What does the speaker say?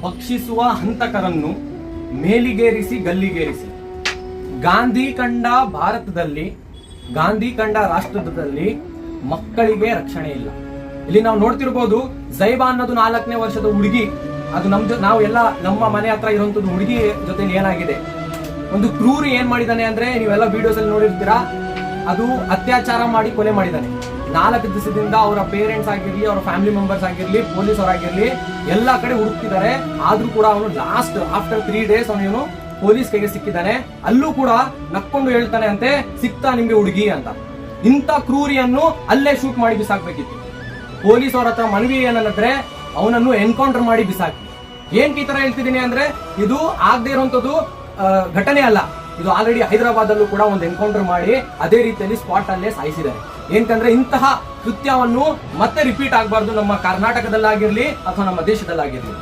ಭಕ್ಷಿಸುವ ಹಂತಕರನ್ನು ಮೇಲಿಗೇರಿಸಿ ಗಲ್ಲಿಗೇರಿಸಿ ಗಾಂಧಿ ಕಂಡ ಭಾರತದಲ್ಲಿ, ಗಾಂಧಿ ಕಂಡ ರಾಷ್ಟ್ರದಲ್ಲಿ ಮಕ್ಕಳಿಗೆ ರಕ್ಷಣೆ ಇಲ್ಲ. ಇಲ್ಲಿ ನಾವು ನೋಡ್ತಿರ್ಬೋದು, ಝೈಬಾ ಅನ್ನೋದು 4ನೇ ವರ್ಷದ ಹುಡುಗಿ, ಅದು ನಾವು ಎಲ್ಲ ನಮ್ಮ ಮನೆ ಹತ್ರ ಇರುವಂತದ್ದು ಹುಡುಗಿ ಜೊತೆ ಏನಾಗಿದೆ. ಒಂದು ಕ್ರೂರಿ ಏನ್ ಮಾಡಿದಾನೆ ಅಂದ್ರೆ, ನೀವೆಲ್ಲ ವಿಡಿಯೋಸ್ ಅಲ್ಲಿ ನೋಡಿರ್ತೀರಾ, ಅದು ಅತ್ಯಾಚಾರ ಮಾಡಿ ಕೊಲೆ ಮಾಡಿದಾನೆ. 4 ದಿವಸದಿಂದ ಅವರ ಪೇರೆಂಟ್ಸ್ ಆಗಿರ್ಲಿ, ಅವರ ಫ್ಯಾಮಿಲಿ ಮೆಂಬರ್ಸ್ ಆಗಿರ್ಲಿ, ಪೊಲೀಸ್ ಅವರಾಗಿರ್ಲಿ ಎಲ್ಲಾ ಕಡೆ ಹುಡುಕ್ತಿದ್ದಾರೆ. ಆದ್ರೂ ಕೂಡ ಅವನು ಲಾಸ್ಟ್ ಆಫ್ಟರ್ 3 days ಅವನು ಪೊಲೀಸ್ ಕೈಗೆ ಸಿಕ್ಕಿದ್ದಾನೆ. ಅಲ್ಲೂ ಕೂಡ ನಕ್ಕೊಂಡು ಹೇಳ್ತಾನೆ ಅಂತೆ, ಸಿಕ್ತಾ ನಿಮ್ಗೆ ಹುಡುಗಿ ಅಂತ. ಇಂಥ ಕ್ರೂರಿಯನ್ನು ಅಲ್ಲೇ ಶೂಟ್ ಮಾಡಿ ಬಿಸಾಕ್ಬೇಕಿತ್ತು. ಪೊಲೀಸ್ ಅವರ ಹತ್ರ ಮನವಿ ಏನಂದ್ರೆ ಅವನನ್ನು ಎನ್ಕೌಂಟರ್ ಮಾಡಿ ಬಿಸಾಕಿ. ಏನ್ ಈ ತರ ಹೇಳ್ತಿದ್ದೀನಿ ಅಂದ್ರೆ, ಇದು ಆಗದೆ ಇರುವಂತದ್ದು ಘಟನೆ ಅಲ್ಲ. ಇದು ಆಲ್ರೆಡಿ ಹೈದರಾಬಾದ್ ಅಲ್ಲೂ ಕೂಡ ಒಂದು ಎನ್ಕೌಂಟರ್ ಮಾಡಿ ಅದೇ ರೀತಿಯಲ್ಲಿ ಸ್ಪಾಟ್ ಅಲ್ಲೇ ಸಾಯಿಸಿದ್ದಾರೆ. ಏನಂದ್ರೆ ಇಂತಹ ಕೃತ್ಯವನ್ನು ಮತ್ತೆ ರಿಪೀಟ್ ಆಗಬಾರ್ದು ನಮ್ಮ ಕರ್ನಾಟಕದಲ್ಲಾಗಿರ್ಲಿ ಅಥವಾ ನಮ್ಮ ದೇಶದಲ್ಲಾಗಿರ್ಲಿ.